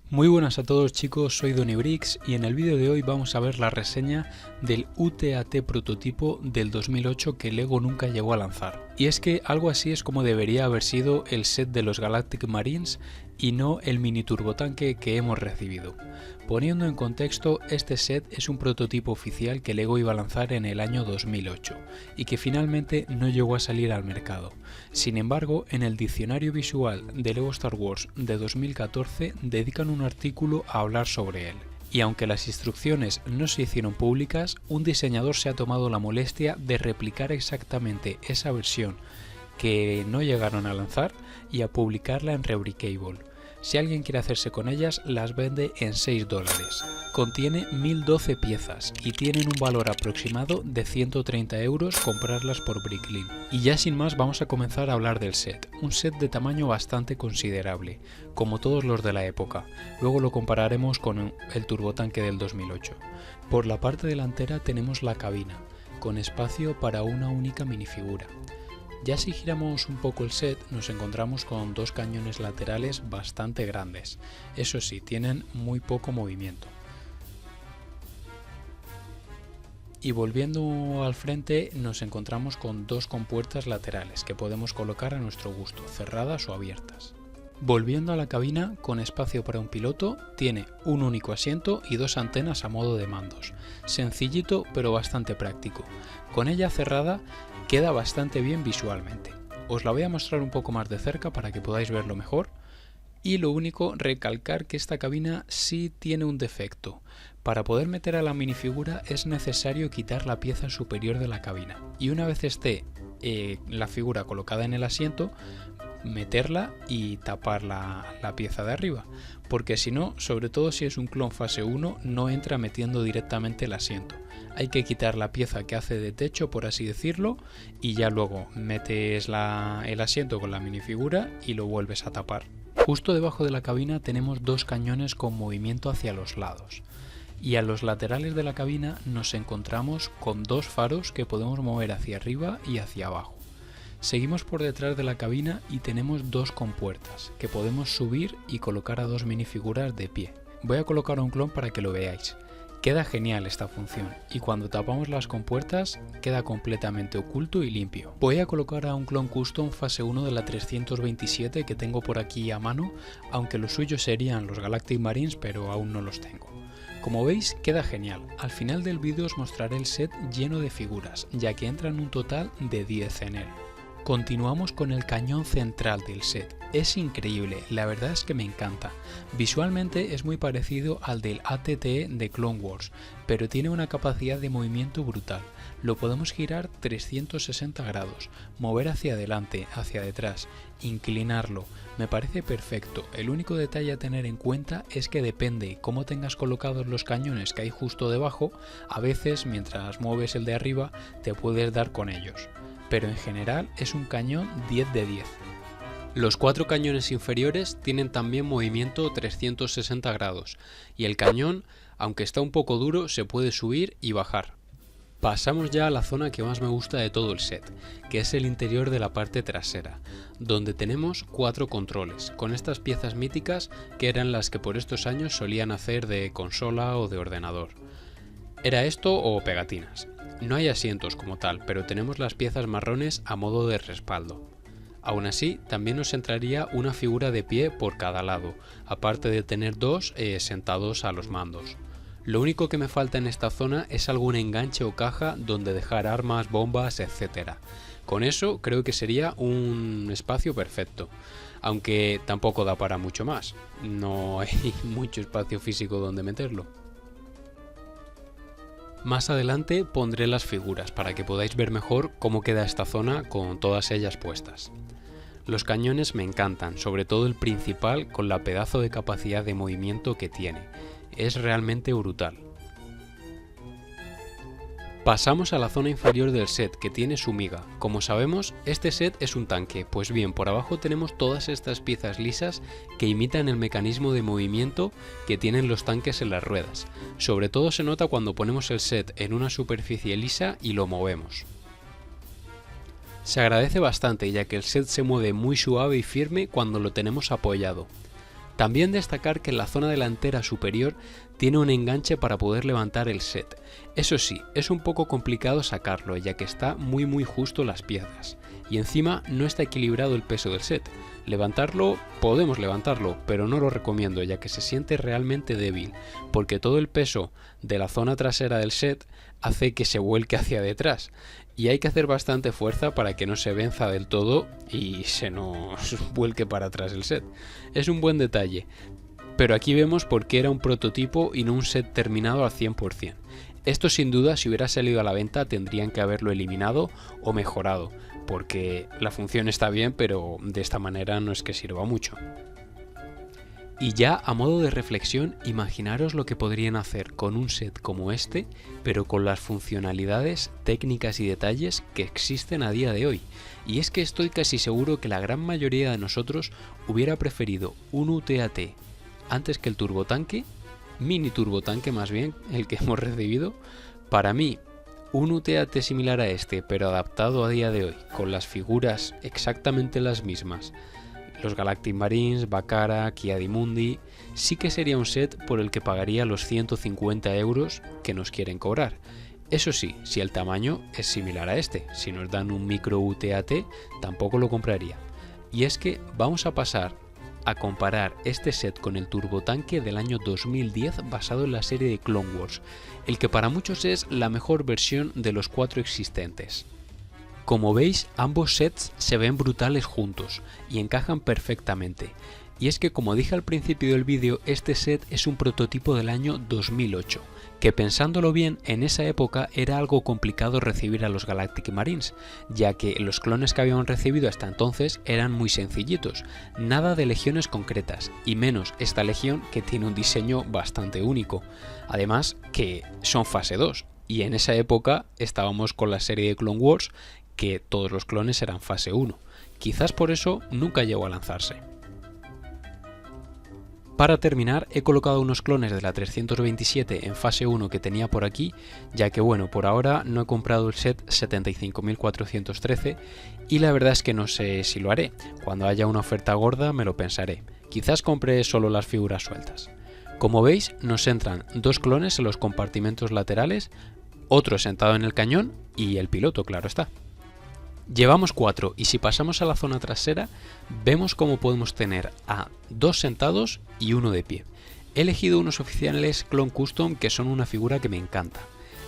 Muy buenas a todos chicos, soy Donibrix y en el vídeo de hoy vamos a ver la reseña del UTAT prototipo del 2008 que LEGO nunca llegó a lanzar. Y es que algo así es como debería haber sido el set de los Galactic Marines y no el mini turbotanque que hemos recibido. Poniendo en contexto, este set es un prototipo oficial que LEGO iba a lanzar en el año 2008 y que finalmente no llegó a salir al mercado. Sin embargo, en el diccionario visual de LEGO Star Wars de 2014 dedican un artículo a hablar sobre él. Y aunque las instrucciones no se hicieron públicas, un diseñador se ha tomado la molestia de replicar exactamente esa versión que no llegaron a lanzar y a publicarla en Rebricable. Si alguien quiere hacerse con ellas, las vende en $6. Contiene 1012 piezas y tienen un valor aproximado de 130 € comprarlas por Bricklink. Y ya sin más vamos a comenzar a hablar del set. Un set de tamaño bastante considerable, como todos los de la época. Luego lo compararemos con el turbotanque del 2008. Por la parte delantera tenemos la cabina, con espacio para una única minifigura. Ya si giramos un poco el set nos encontramos con dos cañones laterales bastante grandes, eso sí, tienen muy poco movimiento. Y volviendo al frente nos encontramos con dos compuertas laterales que podemos colocar a nuestro gusto, cerradas o abiertas. Volviendo a la cabina, con espacio para un piloto, tiene un único asiento y dos antenas a modo de mandos. Sencillito pero bastante práctico. Con ella cerrada queda bastante bien visualmente. Os la voy a mostrar un poco más de cerca para que podáis verlo mejor. Y lo único, recalcar que esta cabina sí tiene un defecto. Para poder meter a la minifigura es necesario quitar la pieza superior de la cabina. Y una vez esté la figura colocada en el asiento, meterla y tapar la pieza de arriba, porque si no, sobre todo si es un clon fase 1, no entra metiendo directamente el asiento. Hay que quitar la pieza que hace de techo, por así decirlo, y ya luego metes el asiento con la minifigura y lo vuelves a tapar. Justo debajo de la cabina tenemos dos cañones con movimiento hacia los lados. Y a los laterales de la cabina nos encontramos con dos faros que podemos mover hacia arriba y hacia abajo. Seguimos por detrás de la cabina y tenemos dos compuertas que podemos subir y colocar a dos minifiguras de pie. Voy a colocar un clon para que lo veáis. Queda genial esta función y cuando tapamos las compuertas queda completamente oculto y limpio. Voy a colocar a un clon custom fase 1 de la 327 que tengo por aquí a mano, aunque los suyos serían los Galactic Marines, pero aún no los tengo. Como veis, queda genial. Al final del vídeo os mostraré el set lleno de figuras, ya que entran un total de 10 en él. Continuamos con el cañón central del set. Es increíble, la verdad es que me encanta. Visualmente es muy parecido al del AT-TE de Clone Wars, pero tiene una capacidad de movimiento brutal. Lo podemos girar 360 grados, mover hacia adelante, hacia detrás, inclinarlo. Me parece perfecto. El único detalle a tener en cuenta es que depende cómo tengas colocados los cañones que hay justo debajo, a veces mientras mueves el de arriba te puedes dar con ellos. Pero en general es un cañón 10 de 10. Los cuatro cañones inferiores tienen también movimiento 360 grados y el cañón, aunque está un poco duro, se puede subir y bajar. Pasamos ya a la zona que más me gusta de todo el set, que es el interior de la parte trasera, donde tenemos cuatro controles, con estas piezas míticas que eran las que por estos años solían hacer de consola o de ordenador. Era esto o pegatinas. No hay asientos como tal, pero tenemos las piezas marrones a modo de respaldo. Aún así, también nos entraría una figura de pie por cada lado, aparte de tener dos sentados a los mandos. Lo único que me falta en esta zona es algún enganche o caja donde dejar armas, bombas, etc. Con eso creo que sería un espacio perfecto, aunque tampoco da para mucho más. No hay mucho espacio físico donde meterlo. Más adelante pondré las figuras para que podáis ver mejor cómo queda esta zona con todas ellas puestas. Los cañones me encantan, sobre todo el principal con la pedazo de capacidad de movimiento que tiene. Es realmente brutal. Pasamos a la zona inferior del set, que tiene su miga. Como sabemos, este set es un tanque, pues bien, por abajo tenemos todas estas piezas lisas que imitan el mecanismo de movimiento que tienen los tanques en las ruedas. Sobre todo se nota cuando ponemos el set en una superficie lisa y lo movemos. Se agradece bastante ya que el set se mueve muy suave y firme cuando lo tenemos apoyado. También destacar que en la zona delantera superior tiene un enganche para poder levantar el set. Eso sí, es un poco complicado sacarlo ya que está muy justo las piezas y encima no está equilibrado el peso del set. Levantarlo, podemos levantarlo, pero no lo recomiendo ya que se siente realmente débil porque todo el peso de la zona trasera del set hace que se vuelque hacia detrás y hay que hacer bastante fuerza para que no se venza del todo y se nos vuelque para atrás el set. Es un buen detalle, pero aquí vemos por qué era un prototipo y no un set terminado al 100%. Esto sin duda, si hubiera salido a la venta, tendrían que haberlo eliminado o mejorado, porque la función está bien, pero de esta manera no es que sirva mucho. Y ya a modo de reflexión, imaginaros lo que podrían hacer con un set como este, pero con las funcionalidades, técnicas y detalles que existen a día de hoy. Y es que estoy casi seguro que la gran mayoría de nosotros hubiera preferido un UTAT antes que el turbotanque, mini turbotanque más bien, el que hemos recibido. Para mí, un UTAT similar a este, pero adaptado a día de hoy, con las figuras exactamente las mismas, los Galactic Marines, Bacara, Ki-Adi-Mundi, sí que sería un set por el que pagaría los 150 euros que nos quieren cobrar. Eso sí, si el tamaño es similar a este, si nos dan un micro UTAT tampoco lo compraría. Y es que vamos a pasar a comparar este set con el turbotanque del año 2010 basado en la serie de Clone Wars, el que para muchos es la mejor versión de los 4 existentes. Como veis, ambos sets se ven brutales juntos y encajan perfectamente. Y es que, como dije al principio del vídeo, este set es un prototipo del año 2008, que pensándolo bien, en esa época era algo complicado recibir a los Galactic Marines, ya que los clones que habíamos recibido hasta entonces eran muy sencillitos, nada de legiones concretas, y menos esta legión que tiene un diseño bastante único. Además que son fase 2, y en esa época estábamos con la serie de Clone Wars, que todos los clones eran fase 1. Quizás por eso nunca llegó a lanzarse. Para terminar, he colocado unos clones de la 327 en fase 1 que tenía por aquí, ya que bueno, por ahora no he comprado el set 75.413 y la verdad es que no sé si lo haré. Cuando haya una oferta gorda me lo pensaré. Quizás compre solo las figuras sueltas. Como veis, nos entran 2 clones en los compartimentos laterales, otro sentado en el cañón y el piloto, claro está. Llevamos 4 y si pasamos a la zona trasera vemos cómo podemos tener a 2 sentados y 1 de pie. He elegido unos oficiales Clone Custom que son una figura que me encanta.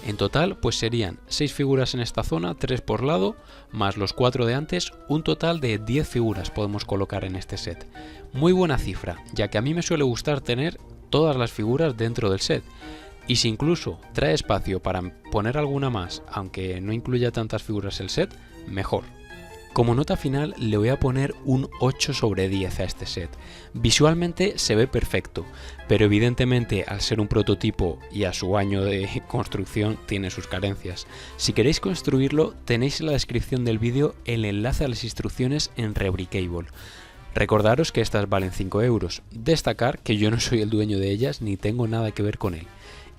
En total pues serían 6 figuras en esta zona, 3 por lado, más los 4 de antes, un total de 10 figuras podemos colocar en este set. Muy buena cifra, ya que a mí me suele gustar tener todas las figuras dentro del set. Y si incluso trae espacio para poner alguna más, aunque no incluya tantas figuras el set, mejor. Como nota final le voy a poner un 8 sobre 10 a este set. Visualmente se ve perfecto, pero evidentemente al ser un prototipo y a su año de construcción tiene sus carencias. Si queréis construirlo tenéis en la descripción del vídeo el enlace a las instrucciones en Rebricable. Recordaros que estas valen 5 euros. Destacar que yo no soy el dueño de ellas ni tengo nada que ver con él.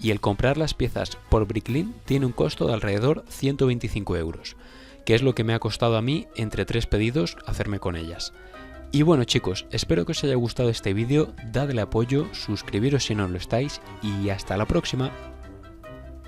Y el comprar las piezas por Bricklink tiene un costo de alrededor 125 euros, que es lo que me ha costado a mí entre 3 pedidos hacerme con ellas. Y bueno chicos, espero que os haya gustado este vídeo, dadle apoyo, suscribiros si no lo estáis y hasta la próxima.